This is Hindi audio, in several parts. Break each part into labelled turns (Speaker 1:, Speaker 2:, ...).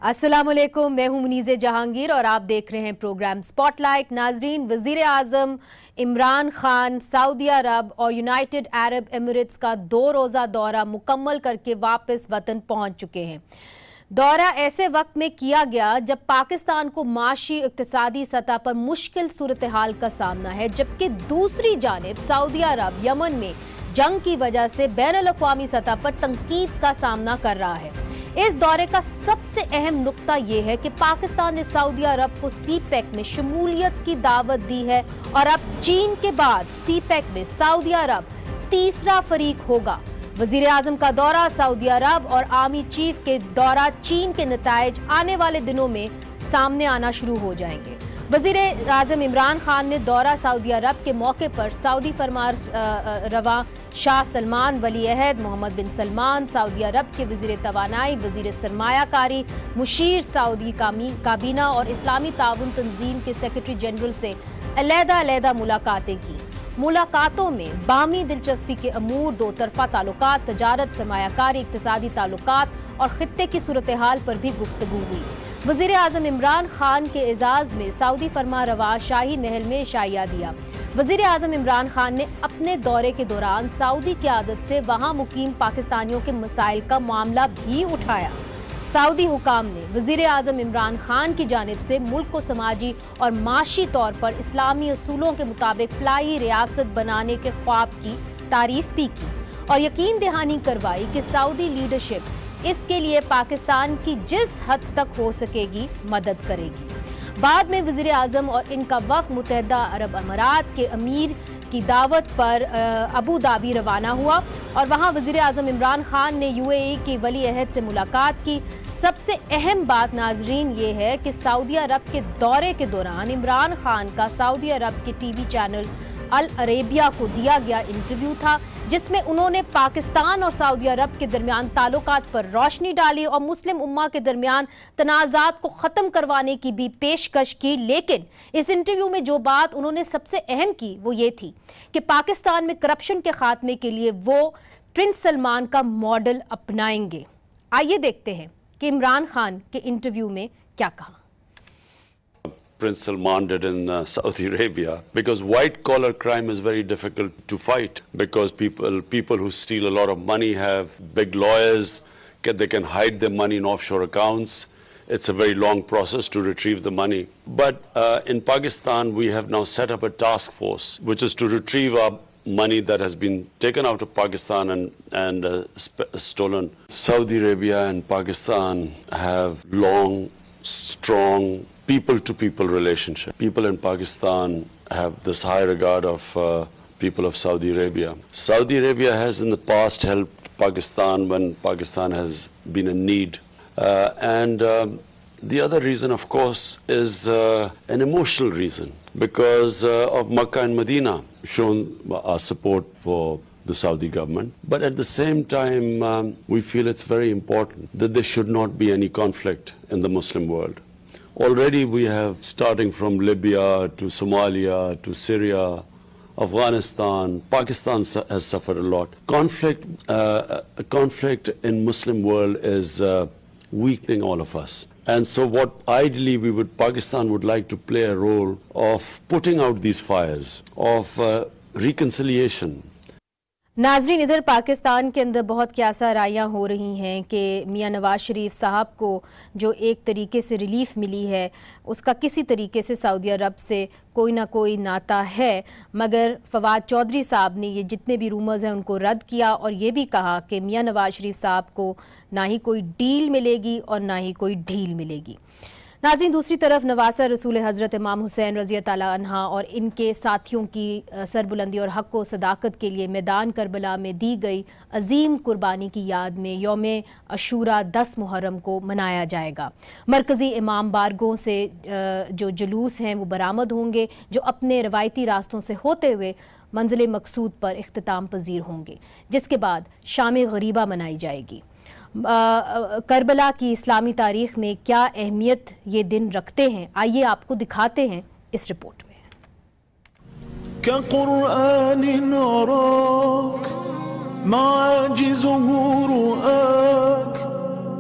Speaker 1: अस्सलामुअलैकुम, मैं हूं मुनीज़े जहांगीर और आप देख रहे हैं प्रोग्राम स्पॉटलाइट। नाजरीन, वज़ीर आज़म इमरान खान सऊदी अरब और यूनाइटेड अरब एमिरेट्स का 2 रोज़ा दौरा मुकम्मल करके वापस वतन पहुंच चुके हैं। दौरा ऐसे वक्त में किया गया जब पाकिस्तान को माशी इक़्तिसादी सतह पर मुश्किल सूरत हाल का सामना है, जबकि दूसरी जानिब सऊदी अरब यमन में जंग की वजह से बैनुल अक़वामी सतह पर तनकीद का सामना कर रहा है। इस दौरे का सबसे अहम नुक्ता यह है कि पाकिस्तान ने सऊदी अरब को सीपैक में शमूलियत की दावत दी है और अब चीन के बाद सीपैक में सऊदी अरब तीसरा फरीक होगा। वजीर आजम का दौरा सऊदी अरब और आर्मी चीफ के दौरा चीन के नताइज आने वाले दिनों में सामने आना शुरू हो जाएंगे। वजीर आजम इमरान खान ने दौरा सऊदी अरब के मौके पर सऊदी फरमान रवा शाह सलमान वली अहद मोहम्मद बिन सलमान, सऊदी अरब के वजीर तवानाई, वजीर सरमायाकारी, मुशीर सऊदी काबीना और इस्लामी ताउन तंजीम के सेक्रेटरी जनरल से अलहदा मुलाकातें की। मुलाकातों में बाहमी दिलचस्पी के अमूर, दो तरफा ताल्लुकात, तजारत, सरमायाकारी, इक्तिसादी ताल्लुकात और खित्ते की सूरत हाल पर भी गुफ्तगू हुई। वज़ीर आज़म इमरान खान के एजाज़ में सऊदी फरमान रवा शाही महल में शाइया दिया। वज़ीर आज़म इमरान खान ने अपने दौरे के दौरान सऊदी क़यादत से वहाँ मुकीम पाकिस्तानियों के मसाइल का मामला भी उठाया। सऊदी हुकाम ने वज़ीर आज़म इमरान खान की जानिब से मुल्क को समाजी और माशी तौर पर इस्लामी असूलों के मुताबिक फलाही रियासत बनाने के ख्वाब की तारीफ भी की और यकीन दहानी करवाई कि सऊदी लीडरशिप इसके लिए पाकिस्तान की जिस हद तक हो सकेगी मदद करेगी। बाद में वज़ीर आज़म और इनका वफ़द मुत्तहिदा अरब अमारात के अमीर की दावत पर अबू धाबी रवाना हुआ और वहाँ वज़ीर आज़म इमरान खान ने UAE के वली अहद से मुलाकात की। सबसे अहम बात नाजरीन ये है कि सऊदी अरब के दौरे के दौरान इमरान खान का सऊदी अरब के TV चैनल अल अरेबिया को दिया गया इंटरव्यू था, जिसमें उन्होंने पाकिस्तान और सऊदी अरब के दरमियान ताल्लुकात पर रोशनी डाली और मुस्लिम उम्मा के दरमियान तनाज़ात को ख़त्म करवाने की भी पेशकश की। लेकिन इस इंटरव्यू में जो बात उन्होंने सबसे अहम की वो ये थी कि पाकिस्तान में करप्शन के खात्मे के लिए वो प्रिंस सलमान का मॉडल अपनाएंगे। आइए देखते हैं कि इमरान खान के इंटरव्यू में क्या कहा।
Speaker 2: Prince Salman did in Saudi Arabia, because white collar crime is very difficult to fight, because people who steal a lot of money have big lawyers, they can hide their money in offshore accounts. It's a very long process to retrieve the money. But in Pakistan we have now set up a task force which is to retrieve our money that has been taken out of Pakistan and stolen. Saudi Arabia and Pakistan have long, strong people-to-people relationship. People in Pakistan have this high regard of people of Saudi Arabia. Saudi Arabia has in the past helped Pakistan when Pakistan has been in need. The other reason, of course, is an emotional reason, because of Makkah and Medina shown our support for the Saudi government. But at the same time, we feel it's very important that there should not be any conflict in the Muslim world. Already we have, starting from Libya to Somalia to Syria, Afghanistan, Pakistan has suffered a lot. Conflict in Muslim world is weakening all of us. And so what ideally Pakistan would like to play a role of putting out these fires, of reconciliation.
Speaker 1: नाजरीन, इधर पाकिस्तान के अंदर बहुत क्यासा रायां हो रही हैं कि मियां नवाज शरीफ साहब को जो एक तरीके से रिलीफ मिली है उसका किसी तरीके से सऊदी अरब से कोई ना कोई नाता है, मगर फवाद चौधरी साहब ने ये जितने भी रूमर्स हैं उनको रद्द किया और ये भी कहा कि मियां नवाज शरीफ साहब को ना ही कोई डील मिलेगी और ना ही कोई ढील मिलेगी। नाज़रीन, दूसरी तरफ नवासा रसूल हज़रत इमाम हुसैन रज़ी अल्लाह अन्हा और इनके साथियों की सरबुलंदी और हक़ व सदाकत के लिए मैदान करबला में दी गई अजीम कुर्बानी की याद में यौम अशूरा 10 मुहर्रम को मनाया जाएगा। मरकज़ी इमाम बारगों से जो जुलूस हैं वो बरामद होंगे, जो अपने रवायती रास्तों से होते हुए मंजिल मकसूद पर इख्तिताम पजीर होंगे, जिसके बाद शाम गरीबा मनाई जाएगी। करबला की इस्लामी तारीख में क्या अहमियत ये दिन रखते हैं, आइए आपको दिखाते हैं इस रिपोर्ट में।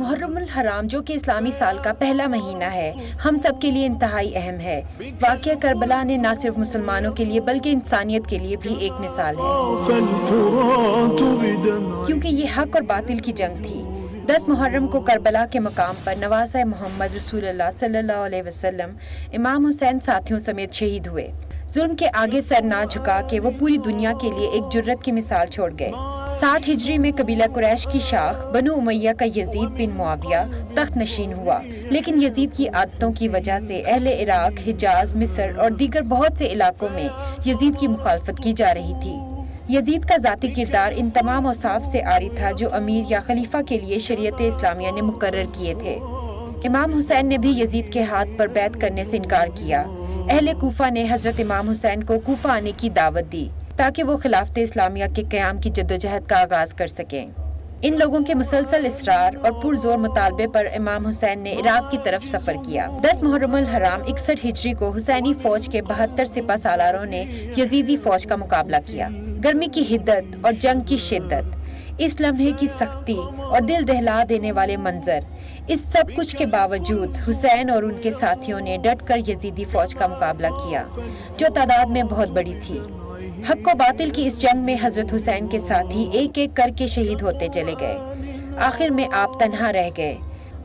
Speaker 3: मुहर्रमुल हराम जो कि इस्लामी साल का पहला महीना है, हम सब के लिए इंतहाई अहम है। वाक़या करबला ने न सिर्फ मुसलमानों के लिए बल्कि इंसानियत के लिए भी एक मिसाल है, क्योंकि ये हक और बातिल की जंग थी। 10 मुहर्रम को करबला के मकाम पर नवासा मोहम्मद रसूलुल्लाह सल्लल्लाहु अलैहि वसल्लम इमाम हुसैन साथियों समेत शहीद हुए। जुल्म के आगे सर ना झुका के वो पूरी दुनिया के लिए एक जुर्रत की मिसाल छोड़ गए। 60 हिजरी में कबीला कुरैश की शाख बनु उमैया का यजीद बिन मुआविया तख्त नशीन हुआ, लेकिन यजीद की आदतों की वजह से अहले इराक, हिजाज, मिस्र और दीगर बहुत से इलाकों में यजीद की मुखालफत की जा रही थी। यजीद का ज़ाती किरदार इन तमाम औसाफ से आरी था जो अमीर या खलीफा के लिए शरीयत इस्लामिया ने मुकर्रर किए थे। इमाम हुसैन ने भी यजीद के हाथ पर बैत करने से इनकार किया। अहले कूफा ने हजरत इमाम हुसैन को कूफा आने की दावत दी ताकि वो खिलाफत इस्लामिया के क़याम की जद्दोजहद का आगाज कर सकें। इन लोगों के मुसलसल इसरार और पुरजोर मुतालबे पर इमाम हुसैन ने इराक की तरफ सफर किया। 10 मुहर्रमुल हराम 61 हिजरी को हुसैनी फौज के 72 सिपा सालारों ने यजीदी फौज का मुकाबला किया। गर्मी की हिद्दत और जंग की शिद्दत, इस लम्हे की सख्ती और दिल दहला देने वाले मंजर, इस सब कुछ के बावजूद हुसैन और उनके साथियों ने डट कर यजीदी फौज का मुकाबला किया, जो तादाद में बहुत बड़ी थी। हक व बातिल की इस जंग में हजरत हुसैन के साथी एक एक करके शहीद होते चले गए। आखिर में आप तन्हा रह गए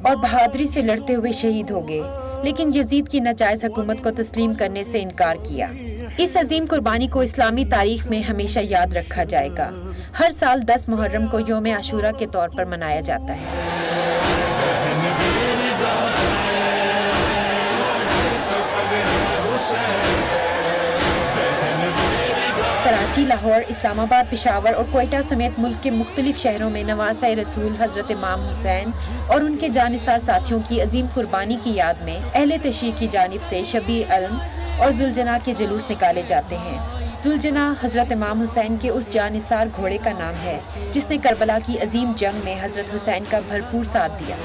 Speaker 3: और बहादुरी से लड़ते हुए शहीद हो गए, लेकिन यजीद की नाजायज हुकूमत को तस्लीम करने से इनकार किया। इस अजीम कुर्बानी को इस्लामी तारीख में हमेशा याद रखा जाएगा। हर साल 10 मुहर्रम को यौम आशूरा के तौर पर मनाया जाता है। कराची, लाहौर, इस्लामाबाद, पेशावर और कोयटा समेत मुल्क के मुख्तलिफ शहरों में नवासा रसूल हजरत इमाम हुसैन और उनके जानिसार साथियों की अजीम कुर्बानी की याद में अहले तशरीह की जानिब से शबी अलम और जुलजना के जुलूस निकाले जाते हैं। जुलजना हजरत इमाम हुसैन के उस जानिसार घोड़े का नाम है जिसने करबला की अजीम जंग में हजरत हुसैन का भरपूर साथ दिया।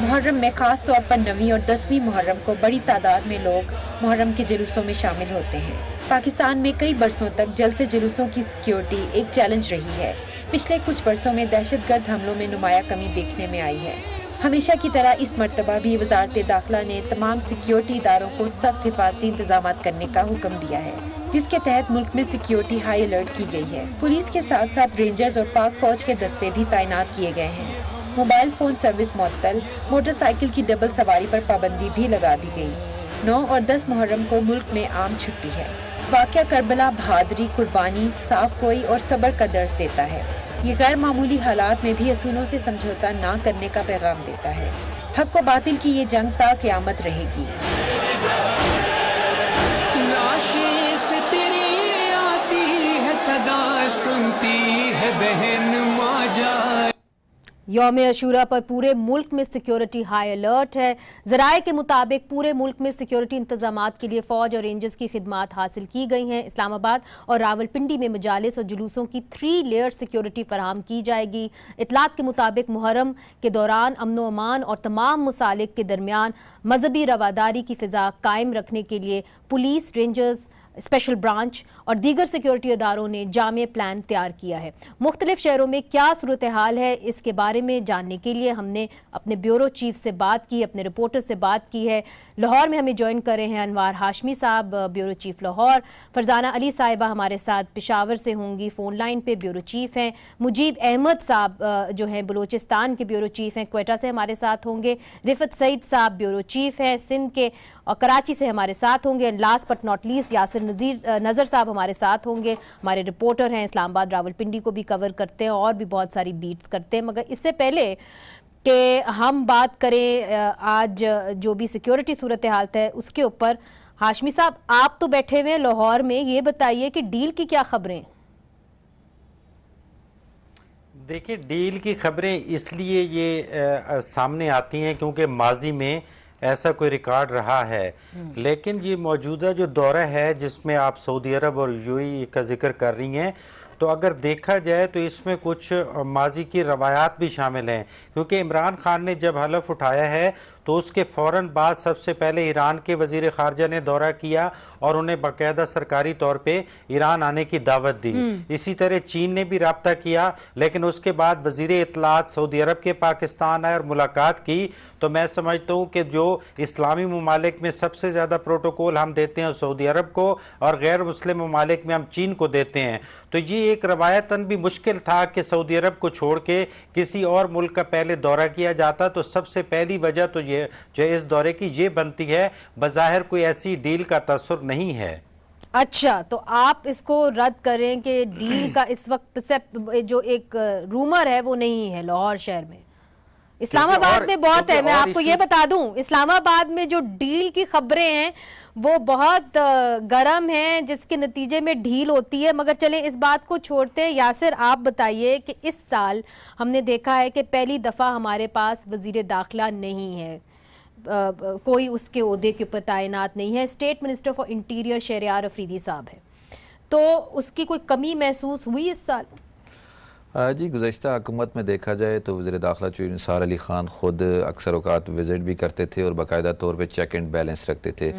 Speaker 3: मुहर्रम में खास तौर पर 9वीं और 10वीं मुहर्रम को बड़ी तादाद में लोग मुहर्रम के जुलूसों में शामिल होते हैं। पाकिस्तान में कई बरसों तक जलसे जुलूसों की सिक्योरिटी एक चैलेंज रही है। पिछले कुछ बरसों में दहशतगर्द हमलों में नुमाया कमी देखने में आई है। हमेशा की तरह इस मरतबा भी वजारत दाखिला ने तमाम सिक्योरिटी इदारों को सख्त हिफाजती इंतजाम करने का हुक्म दिया है, जिसके तहत मुल्क में सिक्योरिटी हाई अलर्ट की गई है। पुलिस के साथ साथ रेंजर्स और पाक फौज के दस्ते भी तैनात किए गए हैं। मोबाइल फ़ोन सर्विस मुअत्तल, मोटरसाइकिल की डबल सवारी पर पाबंदी भी लगा दी गई। 9 और 10 मुहर्रम को मुल्क में आम छुट्टी है। वाक़या करबला बहादुरी, कुर्बानी, साफ गोई और सब्र का दर्ज देता है। ये गैर मामूली हालात में भी असूलों से समझौता ना करने का पैगाम देता है। हक व बातिल की ये जंग ता क़यामत रहेगी।
Speaker 4: लाशें से तेरी आती है सदा, सुनती है बहन माजा।
Speaker 1: यौम अशूरा पर पूरे मुल्क में सिक्योरिटी हाई अलर्ट है। ज़राए के मुताबिक पूरे मुल्क में सिक्योरिटी इंतजामात के लिए फ़ौज और रेंजर्स की खिदमात हासिल की गई हैं। इस्लामाबाद और रावलपिंडी में मजालिस और जुलूसों की 3 लेयर सिक्योरिटी फराहम की जाएगी। इतलात के मुताबिक मुहर्रम के दौरान अमन व अमान और तमाम मुसालिक के दरमियान मजहबी रवादारी की फ़िज़ा कायम रखने के लिए पुलिस, रेंजर्स, स्पेशल ब्रांच और दीगर सिक्योरिटी इदारों ने जामे प्लान तैयार किया है। मुख्तलिफ शहरों में क्या सूरत हाल है, इसके बारे में जानने के लिए हमने अपने ब्यूरो चीफ से बात की, अपने रिपोर्टर से बात की है। लाहौर में हमें ज्वाइन कर रहे हैं अनवार हाशमी साहब, ब्यूरो चीफ लाहौर। फरजाना अली साहिबा हमारे साथ पेशावर से होंगी, फ़ोन लाइन पे ब्यूरो चीफ हैं। मुजीब अहमद साहब जो हैं बलूचिस्तान के ब्यूरो चीफ हैं, क्वेटा से हमारे साथ होंगे। रिफत सईद साहब ब्यूरो चीफ हैं सिंध के और कराची से हमारे साथ होंगे। Last but not least Yasir नज़र साहब हमारे साथ होंगे, हमारे रिपोर्टर हैं, इस्लामाबाद रावलपिंडी को भी कवर करते हैं और भी बहुत सारी बीट्स करते हैं। मगर इससे पहले कि हम बात करें आज जो भी सिक्योरिटी सूरत हाल है उसके ऊपर, हाशमी साहब आप तो बैठे हुए हैं लाहौर में, ये बताइए कि डील की क्या खबरें?
Speaker 5: देखिए, डील की खबरें इसलिए ये सामने आती हैं क्योंकि माजी में ऐसा कोई रिकॉर्ड रहा है, लेकिन ये मौजूदा जो दौरा है जिसमें आप सऊदी अरब और यूएई का जिक्र कर रही हैं, तो अगर देखा जाए तो इसमें कुछ माजी की रवायात भी शामिल हैं, क्योंकि इमरान खान ने जब हलफ उठाया है तो उसके फ़ौरन बाद सबसे पहले ईरान के वज़ीर ख़ारजा ने दौरा किया और उन्हें बाकायदा सरकारी तौर पे ईरान आने की दावत दी। इसी तरह चीन ने भी रब्ता किया, लेकिन उसके बाद वज़ीर इत्तलात सऊदी अरब के पाकिस्तान आए और मुलाकात की। तो मैं समझता हूँ कि जो इस्लामी ममालिक में सबसे ज़्यादा प्रोटोकॉल हम देते हैं सऊदी अरब को, और गैर मुस्लिम ममालिक में हम चीन को देते हैं। तो ये एक रवायतन भी मुश्किल था कि सऊदी अरब को छोड़ के किसी और मुल्क का पहले दौरा किया जाता। तो सबसे पहली वजह तो ये जो इस दौरे की ये बनती है, बज़ाहिर कोई ऐसी डील का तसव्वुर नहीं है।
Speaker 1: अच्छा, तो आप इसको रद्द करें कि डील का इस वक्त जो एक रूमर है वो नहीं है लाहौर शहर में। इस्लामाबाद में बहुत है, मैं आपको ये बता दूं, इस्लामाबाद में जो डील की खबरें हैं वो बहुत गर्म हैं, जिसके नतीजे में ढील होती है। मगर चलें इस बात को छोड़ते हैं। यासिर, आप बताइए कि इस साल हमने देखा है कि पहली दफ़ा हमारे पास वज़ीर दाखिला नहीं है, कोई उसके ओहदे के ऊपर तैनात नहीं है। State minister for interior Shahryar Afridi साहब है, तो उसकी कोई कमी महसूस हुई इस साल?
Speaker 6: जी, गुज़श्ता हुकूमत में देखा जाए तो वज़ीर दाखिला चौधरी निसार अली ख़ान ख़ुद अक्सर औक़ात विज़िट भी करते थे और बाकायदा तौर पे चेक एंड बैलेंस रखते थे।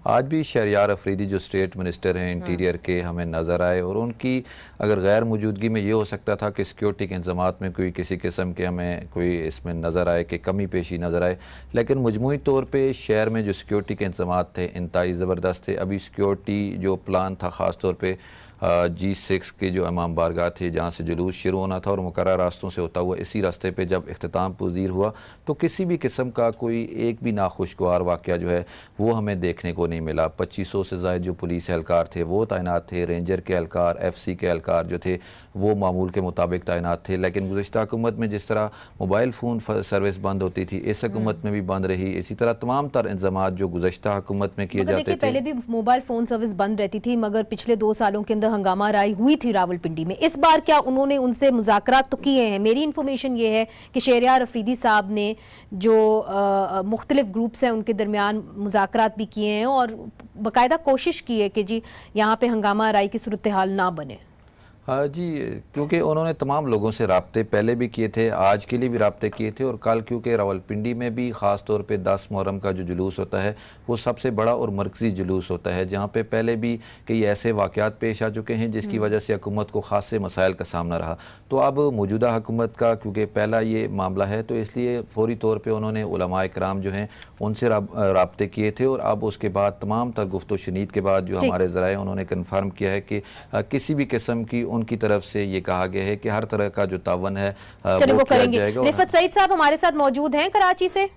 Speaker 6: आज भी शहरयार अफरीदी जो स्टेट मिनिस्टर हैं इंटीरियर के हमें नज़र आए, और उनकी अगर गैर मौजूदगी में ये हो सकता था कि सिक्योरिटी के इंतज़ामात में कोई किसी किस्म के हमें कोई इसमें नज़र आए कि कमी पेशी नज़र आए, लेकिन मजमूई तौर पर शहर में जो सिक्योरिटी के इंतज़ामात थे इंतहाई ज़बरदस्त थे। अभी सिक्योरिटी जो प्लान था ख़ास तौर पर G6 के जो इमाम बारगाह थे जहाँ से जुलूस शुरू होना था और मुकर्रर रास्तों से होता हुआ इसी रास्ते पे जब इख्तिताम पज़ीर हुआ, तो किसी भी किस्म का कोई एक भी नाखुशगवार वाक़या जो है वो हमें देखने को नहीं मिला। 2500 से ज़ायद जो पुलिस एहलकार थे वो तैनात थे, रेंजर के एहलकार, FC के एहलकार जो थे वो मामूल के मुताबिक तैनात थे। लेकिन गुज़श्ता हुकूमत में जिस तरह मोबाइल फ़ोन सर्विस बंद होती थी, इस हुकूमत में भी बंद रही। इसी तरह तमाम तर इंतज़ामात जो गुज़श्ता हुकूमत में किए जाते थे।
Speaker 1: पहले भी मोबाइल फ़ोन सर्विस बंद रहती थी, मगर पिछले 2 सालों के अंदर हंगामा राई हुई थी रावलपिंडी में। इस बार क्या उन्होंने उनसे मुज़ाकरात तो किए हैं? मेरी इन्फॉर्मेशन ये है कि शहरयार अफरीदी साहब ने जो मुख्तलिफ ग्रुप्स हैं उनके दरमियान मुज़ाकरात भी किए हैं और बाकायदा कोशिश की है कि जी यहाँ पे हंगामा राई की सूरत हाल ना बने।
Speaker 6: हाँ जी, क्योंकि उन्होंने तमाम लोगों से राब्ते पहले भी किए थे, आज के लिए भी राब्ते किए थे, और कल क्योंकि रावलपिंडी में भी ख़ास तौर पे 10 मुहर्रम का जो जुलूस होता है वो सबसे बड़ा और मरकज़ी जुलूस होता है, जहाँ पे पहले भी कई ऐसे वाक़यात पेश आ चुके हैं जिसकी वजह से हुकूमत को ख़ास से मसाइल का सामना रहा। तो अब मौजूदा हुकूमत का क्योंकि पहला ये मामला है, तो इसलिए फ़ौरी तौर पर उन्होंने उलमा इकराम जो हैं उनसे राब्ते किए थे, और अब उसके बाद तमाम तर गुफ्त व शनीद के बाद जो हमारे ज़राए उन्होंने कन्फर्म किया है कि किसी भी किस्म की उनकी तरफ से ये कहा गया है कि हर तरह का जो तावन है वो
Speaker 1: करेंगे। रिफत सईद साहब हमारे साथ मौजूद हैं कराची से।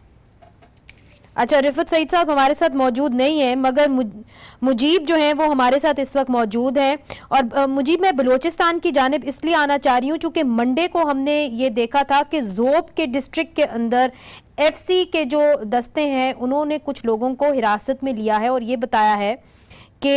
Speaker 1: अच्छा, रिफत सईद साहब हमारे साथ मौजूद नहीं है, मगर मुजीब जो हैं वो हमारे साथ इस वक्त मौजूद हैं। और मुजीब, मैं बलूचिस्तान की जानिब इसलिए आना चाह रही हूँ चूँकि मंडे को हमने ये देखा था कि ज़ोब के डिस्ट्रिक्ट के अंदर FC के जो दस्ते हैं उन्होंने कुछ लोगों को हिरासत में लिया है, और ये बताया है कि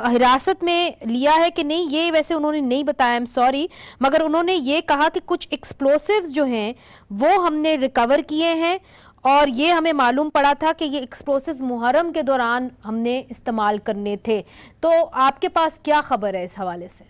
Speaker 1: हिरासत में लिया है कि नहीं ये वैसे उन्होंने नहीं बताया, आई एम सॉरी, मगर उन्होंने ये कहा कि कुछ एक्सप्लोसिव्स जो हैं वो हमने रिकवर किए हैं, और ये हमें मालूम पड़ा था कि ये एक्सप्लोसिव्स मुहर्रम के दौरान हमने इस्तेमाल करने थे। तो आपके पास क्या खबर है इस हवाले से?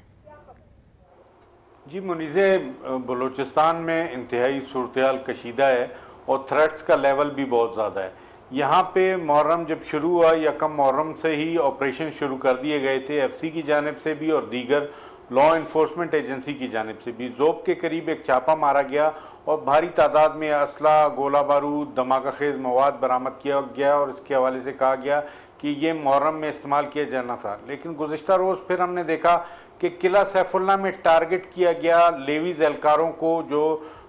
Speaker 7: जी, मुनीज़े बलूचिस्तान में इंतहाई सूरत कशीदा है और थ्रेट्स का लेवल भी बहुत ज़्यादा है। यहाँ पे मुहर्रम जब शुरू हुआ, यकम मुहर्रम से ही ऑपरेशन शुरू कर दिए गए थे FC की जानिब से भी और दीगर लॉ इन्फोर्समेंट एजेंसी की जानिब से भी। ज़ोब के करीब एक छापा मारा गया और भारी तादाद में असला, गोला बारूद, धमाका खेज़ मवाद बरामद किया गया, और इसके हवाले से कहा गया कि ये मुहर्रम में इस्तेमाल किया जाना था। लेकिन गुज़िश्ता रोज़ फिर हमने देखा कि किला सैफुल्ला में टारगेट किया गया लेवीज़ एहलकारों को जो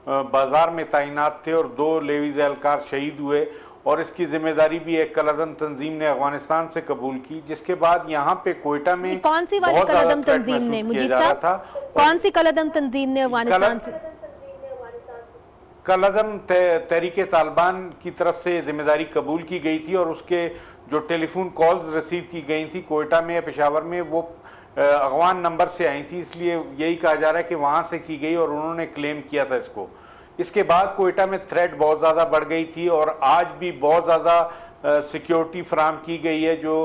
Speaker 7: बाज़ार में तैनात थे, और 2 लेवीज़ एहलकार शहीद हुए, और इसकी जिम्मेदारी भी एक कलअदम तंजीम ने अफगानिस्तान से कबूल की। जिसके बाद यहाँ पे कोयटा में
Speaker 1: कौन सी वाली कलअदम तंजीम ने, मुजीब साहब, कौन सी कलअदम तंजीम ने अफगानिस्तान से?
Speaker 7: कलअदम तहरीके तालिबान की तरफ से जिम्मेदारी कबूल की गई थी, और उसके जो टेलीफोन कॉल्स रिसीव की गई थी कोयटा में या पेशावर में वो अफगान नंबर से आई थी, इसलिए यही कहा जा रहा है कि वहाँ से की गई और उन्होंने क्लेम किया था इसको। इसके बाद कोयटा में थ्रेट बहुत ज़्यादा बढ़ गई थी, और आज भी बहुत ज़्यादा सिक्योरिटी फराम की गई है। जो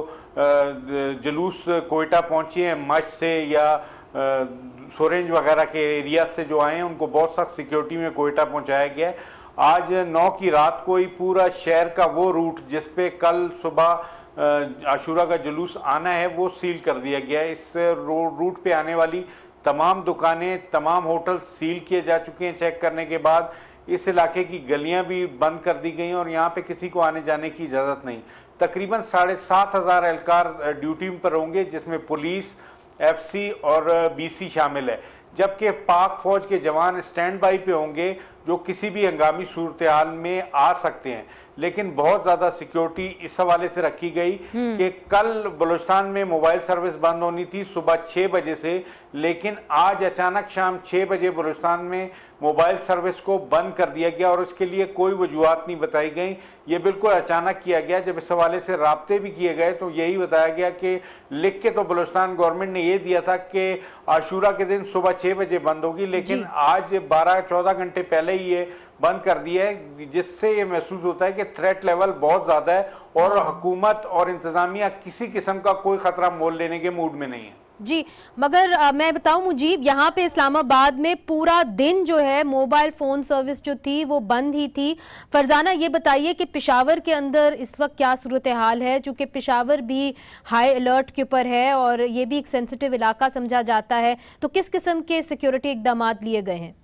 Speaker 7: जुलूस कोयटा पहुँचे हैं मश से या सोरेंज वगैरह के एरिया से जो आए हैं उनको बहुत सख्त सिक्योरिटी में कोयटा पहुंचाया गया है। आज 9 की रात को ही पूरा शहर का वो रूट जिस पे कल सुबह आशूरा का जुलूस आना है वो सील कर दिया गया है। इस रूट पे आने वाली तमाम दुकानें, तमाम होटल सील किए जा चुके हैं चेक करने के बाद। इस इलाके की गलियां भी बंद कर दी गई हैं और यहाँ पे किसी को आने जाने की इजाज़त नहीं। तकरीबन 7,500 एहलकार ड्यूटी पर होंगे जिसमें पुलिस, FC और BC शामिल है, जबकि पाक फौज के जवान स्टैंड बाई पे होंगे जो किसी भी हंगामी सूरत हाल में आ सकते हैं। लेकिन बहुत ज़्यादा सिक्योरिटी इस हवाले से रखी गई कि कल बलूचिस्तान में मोबाइल सर्विस बंद होनी थी सुबह 6 बजे से, लेकिन आज अचानक शाम 6 बजे बलूचिस्तान में मोबाइल सर्विस को बंद कर दिया गया और उसके लिए कोई वजूहत नहीं बताई गई। ये बिल्कुल अचानक किया गया। जब इस हवाले से राब्ते भी किए गए तो यही बताया गया कि लिख के तो बलूचिस्तान गवर्नमेंट ने ये दिया था कि आशूरा के दिन सुबह 6 बजे बंद होगी, लेकिन आज 12-14 घंटे पहले ही ये बंद कर दिया है, जिससे ये महसूस होता है कि थ्रेट लेवल बहुत ज़्यादा है और हुकूमत और इंतज़ामिया किसी किस्म का कोई ख़तरा मोल लेने के मूड में नहीं है।
Speaker 1: जी, मगर मैं बताऊं मुजीब, यहाँ पे इस्लामाबाद में पूरा दिन जो है मोबाइल फ़ोन सर्विस जो थी वो बंद ही थी। फरजाना, ये बताइए कि पेशावर के अंदर इस वक्त क्या सूरत हाल है, चूँकि पेशावर भी हाई अलर्ट के ऊपर है और ये भी एक सेंसिटिव इलाका समझा जाता है, तो किस किस्म के सिक्योरिटी इकदाम लिए गए हैं?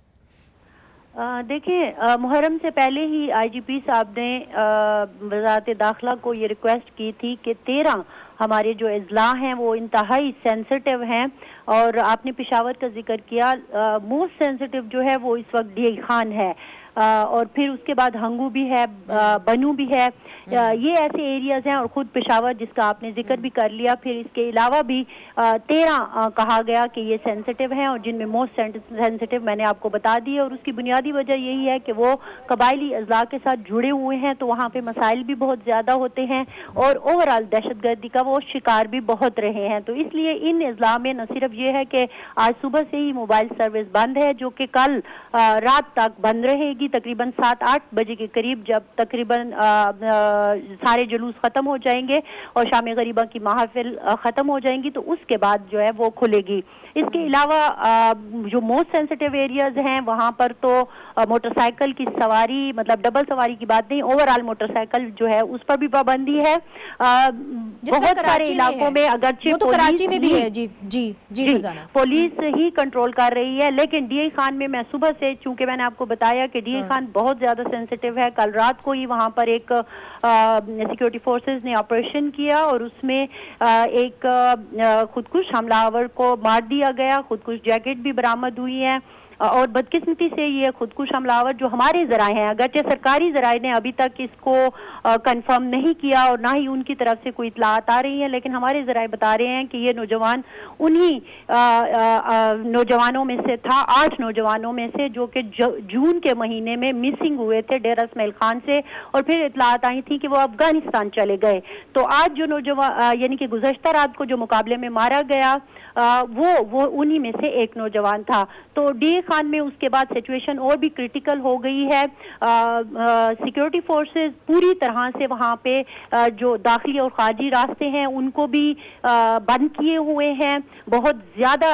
Speaker 8: देखिए, मुहर्रम से पहले ही IGP साहब ने वज़ारत दाखिला को ये रिक्वेस्ट की थी कि 13 हमारे जो अजला हैं वो इंतहाई सेंसिटिव हैं, और आपने पेशावर का जिक्र किया। मोस्ट सेंसिटिव जो है वो इस वक्त DI खान है, और फिर उसके बाद हंगू भी है, बनू भी है। ये ऐसे एरियाज हैं, और ख़ुद पेशावर जिसका आपने जिक्र भी कर लिया। फिर इसके अलावा भी 13 कहा गया कि ये सेंसिटिव हैं, और जिनमें मोस्ट सेंसिटिव मैंने आपको बता दी। और उसकी बुनियादी वजह यही है कि वो कबायली अजला के साथ जुड़े हुए हैं, तो वहाँ पे मसाइल भी बहुत ज़्यादा होते हैं और ओवरऑल दहशतगर्दी का वो शिकार भी बहुत रहे हैं। तो इसलिए इन अजला में न सिर्फ ये है कि आज सुबह से ही मोबाइल सर्विस बंद है, जो कि कल रात तक बंद रहेगी तकरीबन 7-8 बजे के करीब, जब तकरीबन सारे जुलूस ख़त्म हो जाएंगे और शाम गरीबा की महफिल ख़त्म हो जाएंगी, तो उसके बाद जो है वो खुलेगी। इसके अलावा जो मोस्ट सेंसिटिव एरियाज हैं वहाँ पर तो मोटरसाइकिल की सवारी, मतलब डबल सवारी की बात नहीं, ओवरऑल मोटरसाइकिल जो है उस पर भी पाबंदी है। बहुत सारे इलाकों में अगरचे
Speaker 1: तो कराची में भी है। जी जी जी,
Speaker 8: पुलिस ही कंट्रोल कर रही है, लेकिन DI खान में मैं सुबह से, चूंकि मैंने आपको बताया कि DI खान बहुत ज्यादा सेंसिटिव है, कल रात को ही वहाँ पर एक सिक्योरिटी फोर्सेस ने ऑपरेशन किया और उसमें एक खुदकुश हमलावर को मार दिया गया। खुदकुश जैकेट भी बरामद हुई है, और बदकिस्मती से ये खुदकुश हमलावर जो हमारे जराए हैं, अगरचे सरकारी जराए ने अभी तक इसको कंफर्म नहीं किया और ना ही उनकी तरफ से कोई इतलात आ रही है, लेकिन हमारे जराए बता रहे हैं कि ये नौजवान उन्हीं नौजवानों में से था, 8 नौजवानों में से, जो कि जून के महीने में मिसिंग हुए थे डेरा इस्माइल खान से, और फिर इतलात आई थी कि वो अफगानिस्तान चले गए। तो आज जो नौजवान, यानी कि गुज़श्ता रात को जो मुकाबले में मारा गया, वो उन्हीं में से एक नौजवान था। तो DI खान में उसके बाद सिचुएशन और भी क्रिटिकल हो गई है। सिक्योरिटी फोर्सेस पूरी तरह से वहाँ पे जो दाखिली और खारजी रास्ते हैं उनको भी बंद किए हुए हैं। बहुत ज़्यादा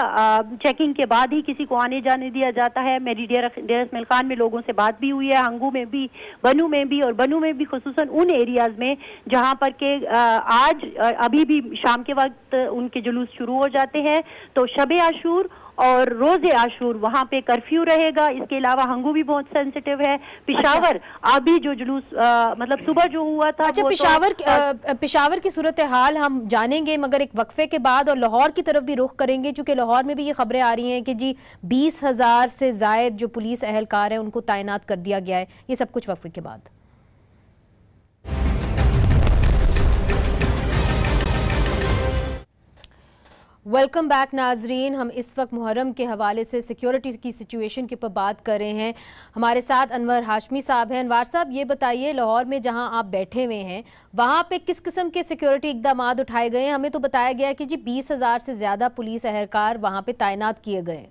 Speaker 8: चेकिंग के बाद ही किसी को आने जाने दिया जाता है। मेरी डेरा इस्माइल खान में लोगों से बात भी हुई है, हंगू में भी, बनू में भी, और बनू में भी खुसूसन उन एरियाज में जहाँ पर के आज अभी भी शाम के वक्त उनके जुलूस शुरू हो जाते हैं। तो शबे आशूर और रोजे आशूर वहाँ पे कर्फ्यू रहेगा। इसके अलावा हंगू भी बहुत सेंसिटिव है। पेशावर अभी जो जुलूस मतलब सुबह जो हुआ था।
Speaker 1: अच्छा, पेशावर की सूरत हाल हम जानेंगे, मगर एक वक्फे के बाद, और लाहौर की तरफ भी रुख करेंगे, क्योंकि लाहौर में भी ये खबरें आ रही हैं कि जी 20,000 से जायद जो पुलिस एहलकार हैं उनको तैनात कर दिया गया है। ये सब कुछ वक्फे के बाद। वेलकम बैक नाजरीन, हम इस वक्त मुहर्रम के हवाले से सिक्योरिटी की सिचुएशन के ऊपर बात कर रहे हैं। हमारे साथ अनवर हाशमी साहब हैं। अनवर साहब, ये बताइए, लाहौर में जहां आप बैठे हुए हैं वहां पे किस किस्म के सिक्योरिटी इकदाम उठाए गए हैं? हमें तो बताया गया कि जी 20,000 से ज़्यादा पुलिस एहलकार वहां पे तैनात किए गए।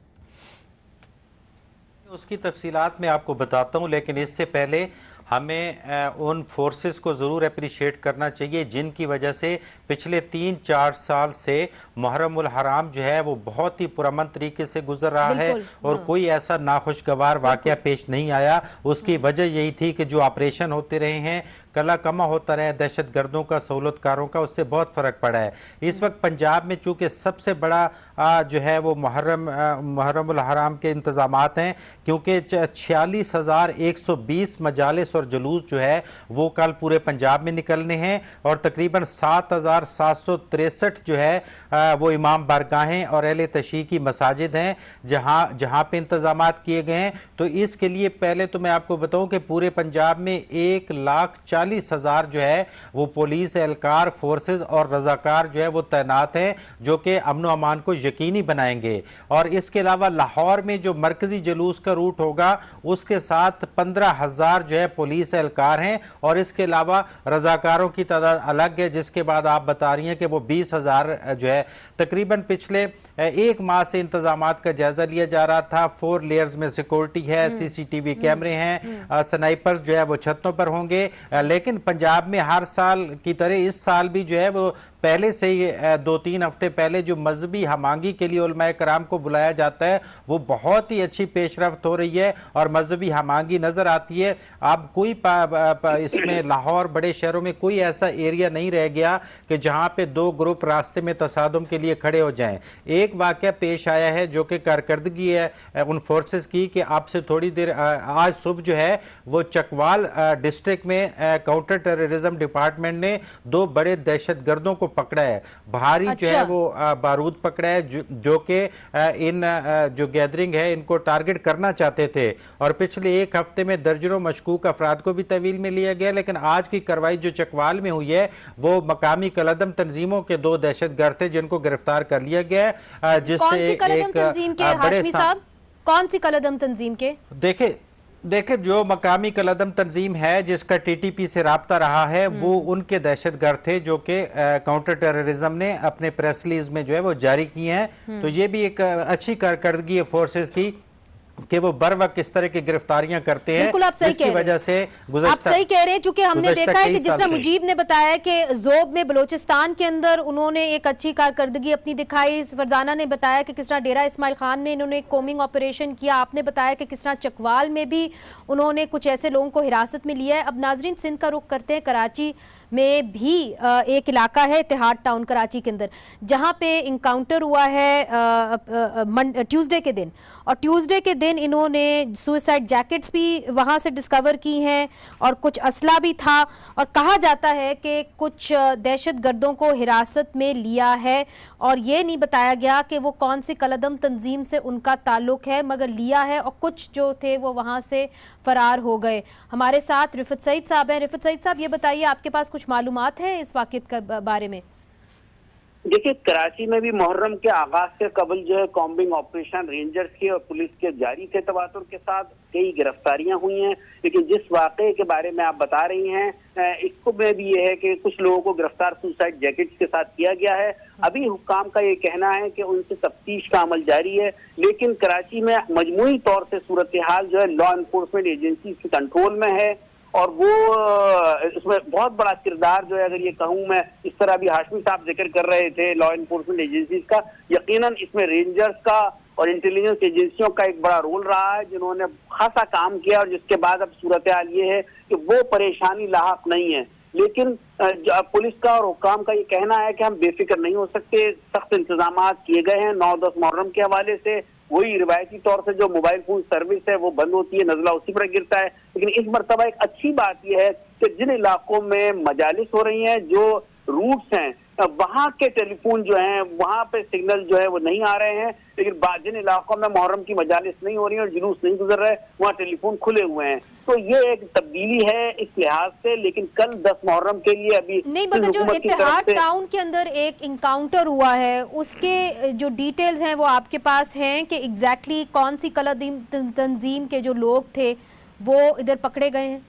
Speaker 5: उसकी तफसीलात मैं आपको बताता हूँ, लेकिन इससे पहले हमें उन फोर्सेस को ज़रूर अप्रिशिएट करना चाहिए जिनकी वजह से पिछले 3-4 साल से मुहर्रमुल हराम जो है वो बहुत ही पुरअमन तरीके से गुजर रहा है और कोई ऐसा नाखुशगवार वाक़या पेश नहीं आया। उसकी वजह यही थी कि जो ऑपरेशन होते रहे हैं, कला कमा होता रहा है दहशत गर्दों का, सहूलतकारों का, उससे बहुत फ़र्क पड़ा है। इस वक्त पंजाब में चूँकि सबसे बड़ा जो है वो मुहर्रमुल हराम के इंतज़ामात हैं, क्योंकि 46,120 मजालिस और जुलूस जो है वो कल पूरे पंजाब में निकलने हैं और तकरीबन 7,763 जो है वो इमाम बारगाहें और अहले तशरीह की मसाजिद हैं जहाँ पे इंतज़ामात किए गए हैं। तो इसके लिए पहले तो मैं आपको बताऊं कि पूरे पंजाब में 1,40,000 जो है वो पुलिस एहलकार, फोर्सेस और रजाकार जो है वो तैनात हैं जो कि अमन व अमान को यकीनी बनाएंगे। और इसके अलावा लाहौर में जो मरकजी जुलूस का रूट होगा उसके साथ 15,000 जो है पुलिस एहलकार हैं और इसके अलावा रजाकारों की तादाद अलग है, जिसके बाद आप बता रही हैं कि वो 20,000 जो है। तकरीबन पिछले एक माह से इंतजामात का जायजा लिया जा रहा था। 4 लेयर्स में सिक्योरिटी है, CCTV कैमरे हैं, स्नाइपर्स जो है वो छतों पर होंगे। लेकिन पंजाब में हर साल की तरह इस साल भी जो है वो पहले से ही 2-3 हफ्ते पहले जो मजहबी हमांगी के लिए उलमाए कराम को बुलाया जाता है वो बहुत ही अच्छी पेशरफ्त हो रही है और मजहबी हमांगी नजर आती है। अब कोई इसमें लाहौर बड़े शहरों में कोई ऐसा एरिया नहीं रह गया कि जहां पे 2 ग्रुप रास्ते में तसादुम के लिए खड़े हो जाएं। एक वाकया पेश आया है जो कि कारकर्दगी है उन फोर्सेस की कि आपसे थोड़ी देर आज सुबह जो है वो चकवाल डिस्ट्रिक्ट में काउंटर टेररिज्म डिपार्टमेंट ने 2 बड़े दहशत गर्दों को पकड़ा है। भारी जो है वो बारूद पकड़ा है जो कि इन जो गैदरिंग है इनको टारगेट करना चाहते थे और पिछले एक हफ्ते में दर्जनों मशकूक अफराद को भी तहवील में लिया गया। लेकिन आज की कार्रवाई जो चकवाल में हुई है वो मकामी कलदम तंजीमों के 2 दहशतगर्द थे जिनको गिरफ्तार कर लिया गया है। जिससे एक बड़े
Speaker 1: कौन सी कलदम तंजीम के
Speaker 5: देखे जो मकामी कलदम तंजीम है जिसका TTP से राब्ता रहा है वो उनके दहशतगर्द थे जो कि काउंटर टेररिज्म ने अपने प्रेस रिलीज में जो है वो जारी किए हैं। तो ये भी एक अच्छी कारकर्दगी है फोर्सेस की कि वो बर वक्त इस तरह की गिरफ्तारियां करते हैं।
Speaker 1: बिल्कुल आप सही कह रहे हैं, आप सही कह रहे हैं। चूंकि हमने देखा है कि जिस तरह मुजीब ने बताया कि ज़ोब में बलोचिस्तान के अंदर उन्होंने एक अच्छी कारकर्दगी अपनी दिखाई, फरजाना ने बताया कि किस तरह डेरा इस्माइल खान में इन्होंने एक कोमिंग ऑपरेशन किया, आपने बताया कि किस तरह चकवाल में भी उन्होंने कुछ ऐसे लोगों को हिरासत में लिया है। अब नाजरीन सिंध का रुख करते हैं, कराची में भी एक इलाका है इत्तेहाद टाउन कराची के अंदर जहां पे इनकाउंटर हुआ है ट्यूसडे के दिन, और ट्यूसडे के दिन इन्होंने सुसाइड जैकेट्स भी वहां से डिस्कवर की हैं और कुछ असला भी था और कहा जाता है कि कुछ दहशतगर्दों को हिरासत में लिया है और ये नहीं बताया गया कि वो कौन सी कलदम तंजीम से उनका ताल्लुक है, मगर लिया है और कुछ जो थे वो वहां से फरार हो गए। हमारे साथ रिफत सईद साहब हैं। रिफत सईद साहब, ये बताइए आपके पास कुछ मालूमात है इस वाक़ित के बारे में?
Speaker 9: देखिए, कराची में भी मुहर्रम के आगाज से कबल जो है कॉम्बिंग ऑपरेशन रेंजर्स के और पुलिस के जारी थे तवातुर के साथ, कई गिरफ्तारियां हुई हैं। लेकिन जिस वाक़े के बारे में आप बता रही हैं इसको में भी ये है कि कुछ लोगों को गिरफ्तार सुसाइड जैकेट्स के साथ किया गया है। अभी हुक्काम का ये कहना है कि उनसे तफ्तीश का अमल जारी है, लेकिन कराची में मजमूई तौर से सूरत हाल जो है लॉ एनफोर्समेंट एजेंसी के कंट्रोल में है और वो इसमें बहुत बड़ा किरदार जो है, अगर ये कहूँ मैं, इस तरह भी हाशमी साहब जिक्र कर रहे थे लॉ एनफोर्समेंट एजेंसीज का, यकीनन इसमें रेंजर्स का और इंटेलिजेंस एजेंसियों का एक बड़ा रोल रहा है जिन्होंने खासा काम किया और जिसके बाद अब सूरत हाल ये है कि वो परेशानी लाहक नहीं है। लेकिन पुलिस का और हुक्काम का ये कहना है कि हम बेफिक्र नहीं हो सकते, सख्त इंतजाम किए गए हैं। 9-10 मुहर्रम के हवाले से वही रिवायती तौर से जो मोबाइल फोन सर्विस है वो बंद होती है, नजला उसी पर गिरता है। लेकिन इस मरतबा एक अच्छी बात यह है कि जिन इलाकों में मजालिस हो रही हैं, जो रूट्स हैं, वहां के टेलीफोन जो हैं वहां पे सिग्नल जो है वो नहीं आ रहे हैं। लेकिन जिन इलाकों में मुहर्रम की मजालिस नहीं हो रही है और जुलूस नहीं गुजर रहे वहाँ टेलीफोन खुले हुए हैं। तो ये एक तब्दीली है इस लिहाज से। लेकिन कल 10 मुहर्रम के लिए अभी
Speaker 1: नहीं, मगर जो इत्तेहाद टाउन के अंदर एक इनकाउंटर हुआ है उसके जो डिटेल्स हैं वो आपके पास हैं कि एग्जैक्टली कौन सी कलदम तंजीम के जो लोग थे वो इधर पकड़े गए हैं?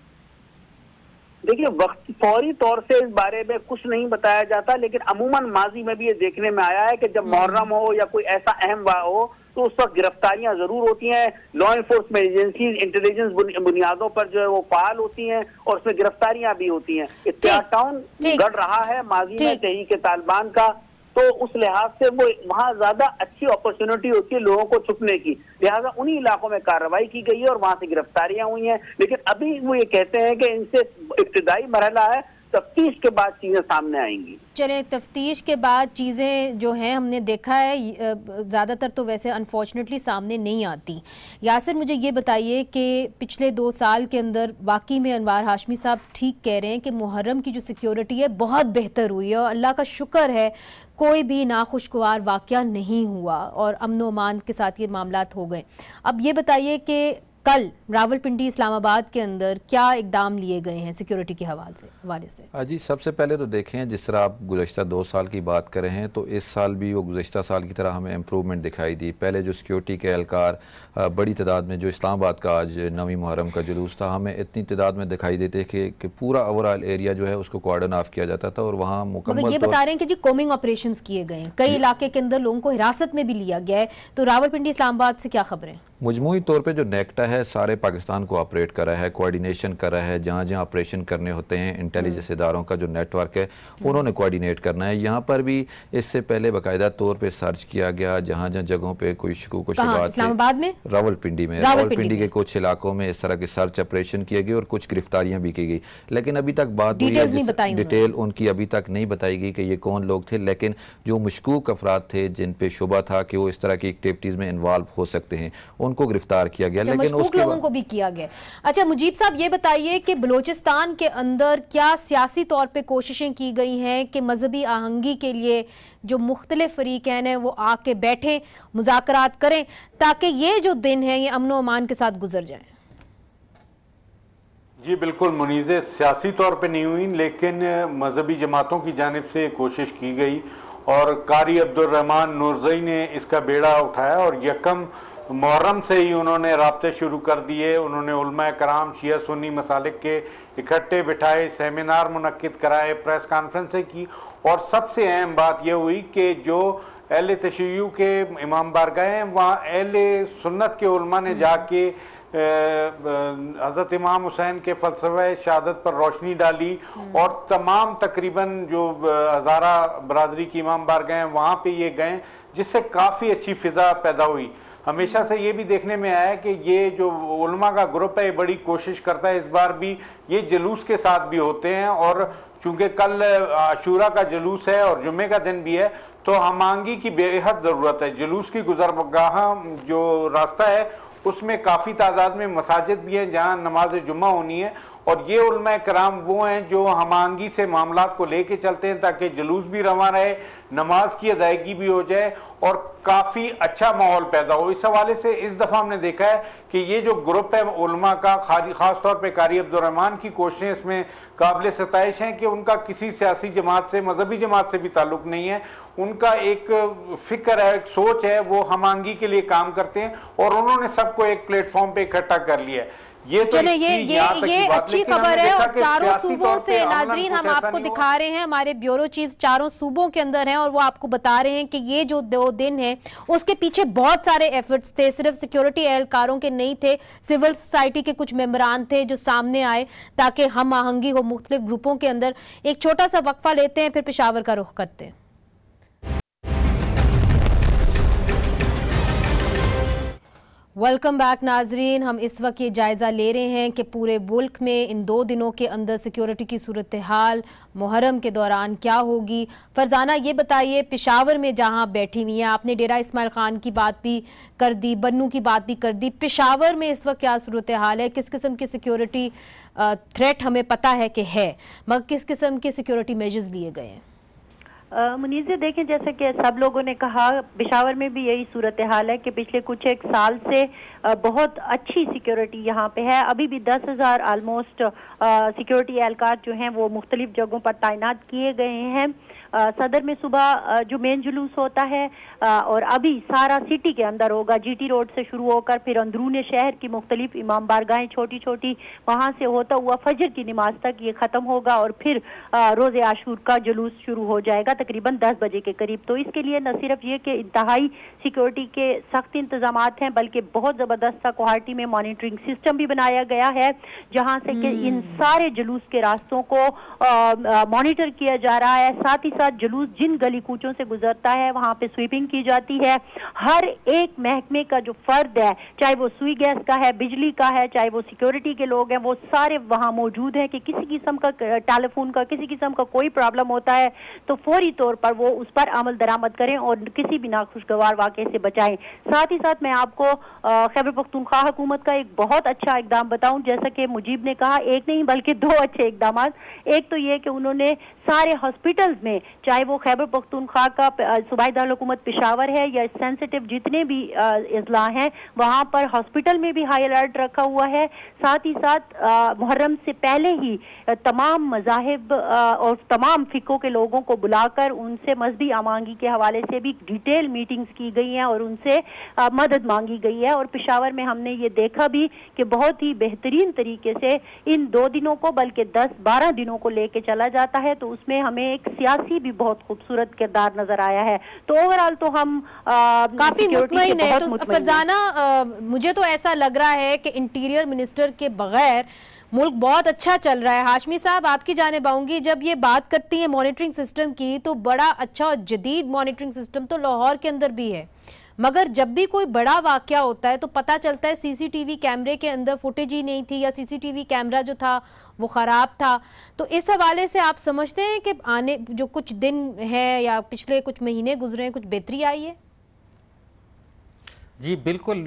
Speaker 9: देखिए वक्त फौरी तौर से इस बारे में कुछ नहीं बताया जाता, लेकिन अमूमन माजी में भी ये देखने में आया है कि जब मुहर्रम हो या कोई ऐसा अहम वाक़ हो तो उस वक्त गिरफ्तारियां जरूर होती हैं। लॉ इन्फोर्समेंट एजेंसी इंटेलिजेंस बुनियादों पर जो है वो फाल होती हैं और उसमें गिरफ्तारियां भी होती हैं। इत्तेहाद टाउन गढ़ रहा है माजी में तहरीक तालिबान का, तो उस लिहाज से वो वहाँ ज्यादा अच्छी अपॉर्चुनिटी होती है लोगों को छुपने की, लिहाजा उन्हीं इलाकों में कार्रवाई की गई है और वहां से गिरफ्तारियां हुई हैं। लेकिन अभी वो ये कहते हैं कि इनसे इब्तिदाई मरहला है, तफ्तीश के बाद चीजें सामने आएंगी।
Speaker 1: चले, तफ्तीश के बाद चीज़ें जो हैं हमने देखा है ज़्यादातर तो वैसे अनफॉर्चुनेटली सामने नहीं आती। यासिर मुझे ये बताइए कि पिछले 2 साल के अंदर वाकई में अनवार हाशमी साहब ठीक कह रहे हैं कि मुहर्रम की जो सिक्योरिटी है बहुत बेहतर हुई है और अल्लाह का शुक्र है कोई भी नाखुशगवार वाक़या नहीं हुआ और अमन व अमान के साथ ये मामलात हो गए। अब ये बताइए कि कल रावलपिंडी इस्लामाबाद के अंदर क्या इकदाम लिए गए हैं सिक्योरिटी के हवाले से?
Speaker 6: जी, सबसे पहले तो देखें, जिस तरह आप गुज़श्ता 2 साल की बात कर रहे हैं तो इस साल भी वो गुज़श्ता साल की तरह हमें इम्प्रूवमेंट दिखाई दी। पहले जो सिक्योरिटी के एहलकार बड़ी तादाद में, जो इस्लामाबाद का आज 9वीं मुहर्रम का जुलूस था, हमें इतनी तादाद में दिखाई देते कि पूरा ओवरऑल एरिया जो है उसको कॉर्डन ऑफ किया जाता था और वहाँ मुकम्मल
Speaker 1: ये बता रहे हैं कि जी कोमिंग ऑपरेशन किए गए हैं, कई इलाके के अंदर लोगों को हिरासत में भी लिया गया है। तो रावलपिंडी इस्लामाबाद से क्या खबरें?
Speaker 6: मजमूई तौर पे जो नेक्टा है सारे पाकिस्तान को ऑपरेट कर रहा है, कोऑर्डिनेशन कर रहा है, जहाँ जहाँ ऑपरेशन करने होते हैं इंटेलिजेंस इदारों का जो नेटवर्क है उन्होंने कोऑर्डिनेट करना है। यहाँ पर भी इससे पहले बाकायदा तौर पे सर्च किया गया, जहाँ जहाँ जगहों पे कोई शकूक शुबात,
Speaker 1: इस्लामाबाद में,
Speaker 6: रावलपिंडी में, रावलपिंडी के कुछ इलाकों में इस तरह के सर्च ऑपरेशन किए गए और कुछ गिरफ्तारियां भी की गई। लेकिन अभी तक बात हुई है, डिटेल उनकी अभी तक नहीं बताई गई कि ये कौन लोग थे, लेकिन जो मशकूक अफराद थे जिन पे शुबा था कि वो इस तरह की एक्टिविटीज़ में इन्वॉल्व हो सकते हैं उनको गिरफ्तार किया गया। लेकिन उसके
Speaker 1: लोगों को भी किया गया। अच्छा मुजीब साहब ये बताइए कि बलूचिस्तान के अंदर क्या सियासी तौर पे कोशिशें की गई हैं कि मजहबी आहंगी के लिए जो मुख्तलिफ फरीकैन हैं वो आके बैठें, मुज़ाकरात करें ताकि ये जो दिन है ये अमन व अमान के साथ गुजर जाए?
Speaker 7: जी बिल्कुल मुनीज़े, सियासी तौर पे नहीं हुई लेकिन मजहबी जमातों की जानिब से कोशिश की गई और कारी अब्दुर्रहमान नूरज़ई ने इसका बेड़ा उठाया और यकम मुहर्रम से ही उन्होंने राब्ते शुरू कर दिए। उन्होंने उलमा कराम, शिया सुन्नी मसालिक के इकट्ठे बिठाए, सेमिनार मुनक्किद कराए, प्रेस कॉन्फ्रेंसें की और सबसे अहम बात यह हुई कि जो अहले तशय्युअ के इमाम बारगाह हैं वहाँ अहले सुन्नत के उलमा ने जाके हज़रत इमाम हुसैन के फ़लसफ़े शहादत पर रोशनी डाली और तमाम तकरीबन जो हज़ारा बरादरी की इमाम बारगाह हैं वहाँ पे ये गए, जिससे काफ़ी अच्छी फ़िज़ा पैदा हुई। हमेशा से ये भी देखने में आया है कि ये जो उलमा का ग्रुप है बड़ी कोशिश करता है, इस बार भी ये जुलूस के साथ भी होते हैं और चूंकि कल आशूरा का जुलूस है और जुम्मे का दिन भी है तो हमांगी की बेहद ज़रूरत है। जुलूस की गुज़रगाह जो रास्ता है उसमें काफ़ी तादाद में मसाजिद भी हैं जहाँ नमाज जुम्मा होनी है और ये उलमा कराम वो हैं जो हमांगी से मामलात को लेके चलते हैं ताकि जुलूस भी रवा रहे, नमाज की अदायगी भी हो जाए और काफ़ी अच्छा माहौल पैदा हो। इस हवाले से इस दफ़ा हमने देखा है कि ये जो ग्रुप है उलमा का, ख़ास तौर पे कारी अब्दुर्रहमान की कोशिशें इसमें काबिल सताइश हैं कि उनका किसी सियासी जमात से, मजहबी जमात से भी ताल्लुक़ नहीं है। उनका एक फ़िक्र है, एक सोच है, वो हमांगी के लिए काम करते हैं और उन्होंने सबको एक प्लेटफॉर्म पे इकट्ठा कर लिया है। ये तो
Speaker 1: ये अच्छी खबर है और चारों सूबों से नाजरीन हम आपको दिखा रहे हैं, हमारे ब्यूरो चीफ चारों सूबों के अंदर हैं और वो आपको बता रहे हैं कि ये जो 2 दिन है उसके पीछे बहुत सारे एफर्ट्स थे, सिर्फ सिक्योरिटी एहलकारों के नहीं थे, सिविल सोसाइटी के कुछ मेंबरान थे जो सामने आए ताकि हम आहंगी हो मुख्तलिफ ग्रुपों के अंदर। एक छोटा सा वक्फा लेते हैं फिर पेशावर का रुख करते हैं। वेलकम बैक नाजरीन, हम इस वक्त ये जायज़ा ले रहे हैं कि पूरे मुल्क में इन 2 दिनों के अंदर सिक्योरिटी की सूरत हाल मुहर्रम के दौरान क्या होगी। फरजाना ये बताइए, पेशावर में जहां बैठी हुई हैं, आपने डेरा इस्माइल खान की बात भी कर दी, बन्नू की बात भी कर दी, पेशावर में इस वक्त क्या सूरत हाल है, किस किस्म की सिक्योरिटी थ्रेट हमें पता है कि है, मगर किस किस्म के सिक्योरिटी मेजर्स लिए गए हैं?
Speaker 8: मुनीज़ देखें, जैसे कि सब लोगों ने कहा, पेशावर में भी यही सूरत हाल है कि पिछले कुछ एक साल से बहुत अच्छी सिक्योरिटी यहाँ पे है। अभी भी 10,000 आलमोस्ट सिक्योरिटी एहलकार जो हैं वो मुख्तलिफ जगहों पर तैनात किए गए हैं। सदर में सुबह जो मेन जुलूस होता है और अभी सारा सिटी के अंदर होगा, जीटी रोड से शुरू होकर फिर अंदरूने शहर की मुख्तलिफ इमाम बारगाहें छोटी छोटी, वहाँ से होता हुआ फजर की नमाज तक ये ख़त्म होगा और फिर रोज़े आशूर का जुलूस शुरू हो जाएगा तकरीबन 10 बजे के करीब। तो इसके लिए न सिर्फ ये कि इंतहाई सिक्योरिटी के सख्त इंतजाम हैं, बल्कि बहुत ज़बरदस्त सा गुवाहाटी में मॉनिटरिंग सिस्टम भी बनाया गया है, जहाँ से कि इन सारे जुलूस के रास्तों को मॉनिटर किया जा रहा है। साथ ही साथ जुलूस जिन गली कूचों से गुजरता है वहाँ पे स्वीपिंग की जाती है। हर एक महकमे का जो फर्द है, चाहे वो सुई गैस का है, बिजली का है, चाहे वो सिक्योरिटी के लोग हैं, वो सारे वहाँ मौजूद हैं कि किसी किस्म का टेलीफोन का, किसी किस्म का कोई प्रॉब्लम होता है तो फौरी तौर पर वो उस पर अमल दरामद करें और किसी भी नाखुशगवार वाक़े से बचाएं। साथ ही साथ मैं आपको खैबर पख्तूनख्वा हुकूमत का एक बहुत अच्छा इकदाम बताऊं, जैसा कि मुजीब ने कहा, एक नहीं बल्कि 2 अच्छे इकदाम। एक तो ये कि उन्होंने सारे हॉस्पिटल्स में, चाहे वो खैबर पख्तूनख्वा का सूबाई दारुल हुकूमत पेशावर है या सेंसिटिव जितने भी अजला हैं, वहाँ पर हॉस्पिटल में भी हाई अलर्ट रखा हुआ है। साथ ही साथ मुहर्रम से पहले ही तमाम मज़ाहिब और तमाम फ़िक़ों के लोगों को बुलाकर उनसे मजहबी आमांगी के हवाले से भी डिटेल मीटिंग्स की गई हैं और उनसे मदद मांगी गई है। और पेशावर में हमने ये देखा भी कि बहुत ही बेहतरीन तरीके से इन 2 दिनों को, बल्कि 10-12 दिनों को लेके चला जाता है। तो उसमें हमें एक सियासी भी बहुत खूबसूरत किरदार नजर आया है। तो ओवरऑल तो हम
Speaker 1: काफी मुतमईन है। तो फरजाना, मुझे तो ऐसा लग रहा है कि इंटीरियर मिनिस्टर के बगैर मुल्क बहुत अच्छा चल रहा है। हाशमी साहब, आपकी जानिब आऊंगी। जब ये बात करती है मॉनिटरिंग सिस्टम की, तो बड़ा अच्छा और जदीद मॉनिटरिंग सिस्टम तो लाहौर के अंदर भी है, मगर जब भी कोई बड़ा वाकया होता है तो पता चलता है सीसीटीवी कैमरे के अंदर फुटेज ही नहीं थी या सीसीटीवी कैमरा जो था वो ख़राब था। तो इस हवाले से आप समझते हैं कि आने जो कुछ दिन है या पिछले कुछ महीने गुजरे हैं, कुछ बेहतरी आई है?
Speaker 5: जी बिल्कुल।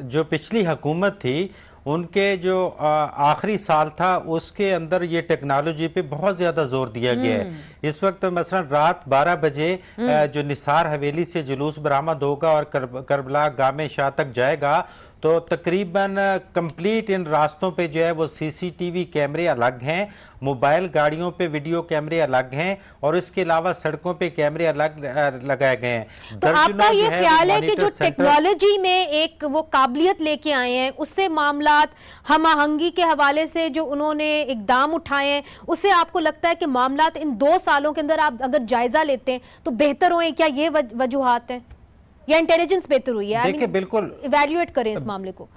Speaker 5: जो पिछली हुकूमत थी उनके जो आखिरी साल था उसके अंदर ये टेक्नोलॉजी पे बहुत ज़्यादा जोर दिया गया है। इस वक्त मसलन रात 12 बजे जो निसार हवेली से जुलूस बरामद होगा और करबला गामे शाह तक जाएगा, तो तकरीबन कंप्लीट इन रास्तों पे जो है वो सीसीटीवी कैमरे अलग हैं, मोबाइल गाड़ियों पे वीडियो कैमरे अलग हैं और इसके अलावा सड़कों पे कैमरे अलग लगाए गए हैं।
Speaker 1: तो आपका ये ख्याल है कि जो टेक्नोलॉजी में एक वो काबिलियत लेके आए हैं, उससे मामलात हम आहंगी के हवाले से जो उन्होंने इकदाम उठाए हैं, उससे आपको लगता है कि मामलात इन 2 सालों के अंदर आप अगर जायजा लेते हैं तो बेहतर हुए? क्या ये वजूहात हैं या इंटेलिजेंस बेहतर हुई है?
Speaker 5: देखिए बिल्कुल
Speaker 1: इवैल्यूएट करें इस मामले को।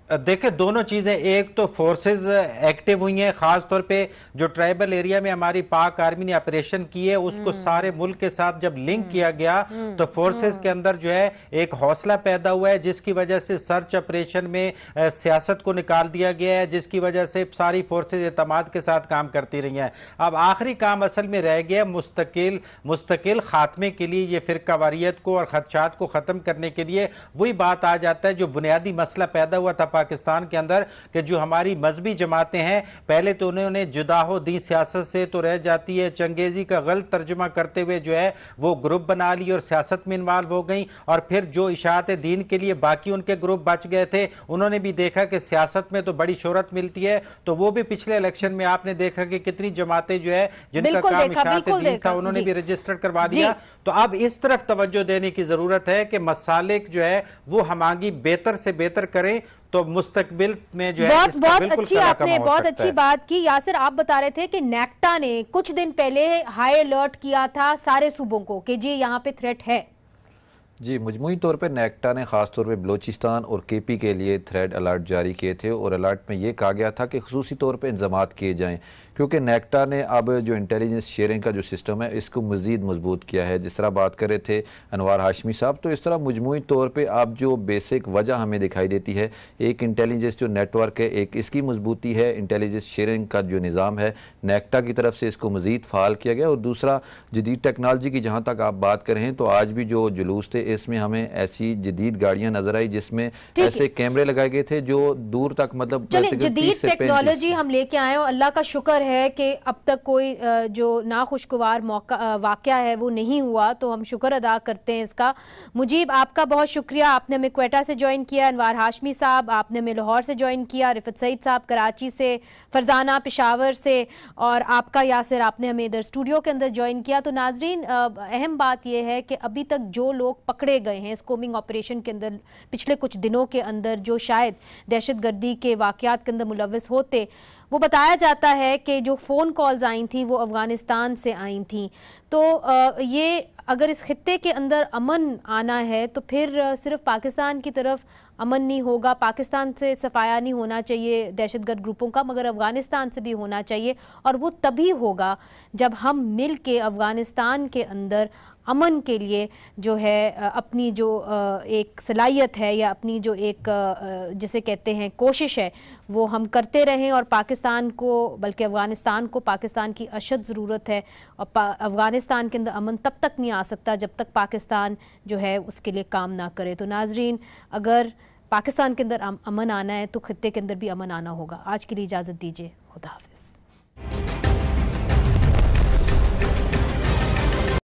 Speaker 5: देखिए दोनों चीज़ें, एक तो फोर्सेस एक्टिव हुई हैं, ख़ास तौर पे जो ट्राइबल एरिया में हमारी पाक आर्मी ने ऑपरेशन की है उसको सारे मुल्क के साथ जब लिंक किया गया तो फोर्सेस के अंदर जो है एक हौसला पैदा हुआ है, जिसकी वजह से सर्च ऑपरेशन में सियासत को निकाल दिया गया है, जिसकी वजह से सारी फोर्सेज एतमाद के साथ काम करती रही हैं। अब आखिरी काम असल में रह गया मुस्तकिल खात्मे के लिए, ये फ़िरकावारियत को और खदशात को ख़त्म करने के लिए वही बात आ जाता है जो बुनियादी मसला पैदा हुआ था पाकिस्तान के अंदर कि जो हमारी मजहबी जमातें हैं, पहले तो उन्होंने जुदाहो दी सियासत से तो रह जाती है, चंगेजी का गलत तर्जुमा करते हुए जो है वो ग्रुप बना ली और सियासत में इन्वॉल्व हो गई। और फिर जो इशाअत दीन के लिए बाकी उनके ग्रुप बच गए थे, उन्होंने भी देखा कि सियासत में तो बड़ी शोहरत मिलती है, तो वो भी पिछले इलेक्शन में आपने देखा कि कितनी जमातें जो है जिनका काम इशाअत दीन था उन्होंने भी रजिस्टर करवा दिया। तो अब इस तरफ तवज्जो देने की जरूरत है कि मसालिक जो है वो हमारी बेहतर से बेहतर करें, तो मुस्तकबिल में जो है
Speaker 1: बहुत अच्छी आपने बहुत अच्छी बात की। यासिर, आप बता रहे थे कि नेक्टा ने कुछ दिन पहले हाई अलर्ट किया था सारे सूबों को कि जी यहाँ पे थ्रेट है।
Speaker 6: जी, मजमूई तौर पर नेक्टा ने ख़ास तौर पे बलोचिस्तान और केपी के लिए थ्रेड अलर्ट जारी किए थे और अलर्ट में ये कहा गया था कि खुसूसी तौर पे इंतज़ामात किए जाएँ, क्योंकि नेक्टा ने अब जो इंटेलिजेंस शेयरिंग का जो सिस्टम है इसको मज़ीद मजबूत किया है। जिस तरह बात कर रहे थे अनवार हाशमी साहब, तो इस तरह मजमूई तौर पे अब जो बेसिक वजह हमें दिखाई देती है, एक इंटेलिजेंस जो नेटवर्क है, एक इसकी मजबूती है, इंटेलिजेंस शेयरिंग का जो निज़ाम है नेक्टा की तरफ से इसको मज़ीद फ़ाल किया गया। और दूसरा जदीद टेक्नोलॉजी की जहाँ तक आप बात करें तो आज भी जो जुलूस थे इसमें हमें ऐसी जदीद गाड़ियाँ नजर आई जिसमें ऐसे कैमरे लगाए गए थे जो दूर तक मतलब
Speaker 1: जदीद टेक्नोलॉजी हम लेके आए और अल्लाह का शुक्र है कि अब तक कोई जो नाखुशगवार वाक़या है वो नहीं हुआ, तो हम शुक्र अदा करते हैं इसका। मुजीब, आपका बहुत शुक्रिया, आपने हमें क्वेटा से ज्वाइन किया। अनवार हाशमी साहब, आपने हमें लाहौर से ज्वाइन किया। रिफत सईद साहब कराची से, फरजाना पेशावर से, और आपका यासिर, आपने हमें इधर स्टूडियो के अंदर ज्वाइन किया। तो नाजरीन, अहम बात यह है कि अभी तक जो लोग पकड़े गए हैं इस कोमिंग ऑपरेशन के अंदर पिछले कुछ दिनों के अंदर, जो शायद दहशतगर्दी के वाक़यात के अंदर मुलव्वस होते, वो बताया जाता है कि जो फ़ोन कॉल्स आई थी वो अफ़गानिस्तान से आई थी। तो ये अगर इस खित्ते के अंदर अमन आना है तो फिर सिर्फ पाकिस्तान की तरफ अमन नहीं होगा, पाकिस्तान से सफाया नहीं होना चाहिए दहशतगर्द ग्रुपों का, मगर अफ़गानिस्तान से भी होना चाहिए। और वो तभी होगा जब हम मिल के अफ़गानिस्तान के अंदर अमन के लिए जो है अपनी जो एक सलाहियत है या अपनी जो एक जिसे कहते हैं कोशिश है वो हम करते रहें। और पाकिस्तान को, बल्कि अफ़गानिस्तान को पाकिस्तान की अशद ज़रूरत है। और अफ़गानिस्तान के अंदर अमन तब तक नहीं आ सकता जब तक पाकिस्तान जो है उसके लिए काम ना करे। तो नाजरीन, अगर पाकिस्तान के अंदर अमन आना है तो खित्ते के अंदर भी अमन आना होगा। आज के लिए इजाज़त दीजिए, खुदा हाफ़िज़।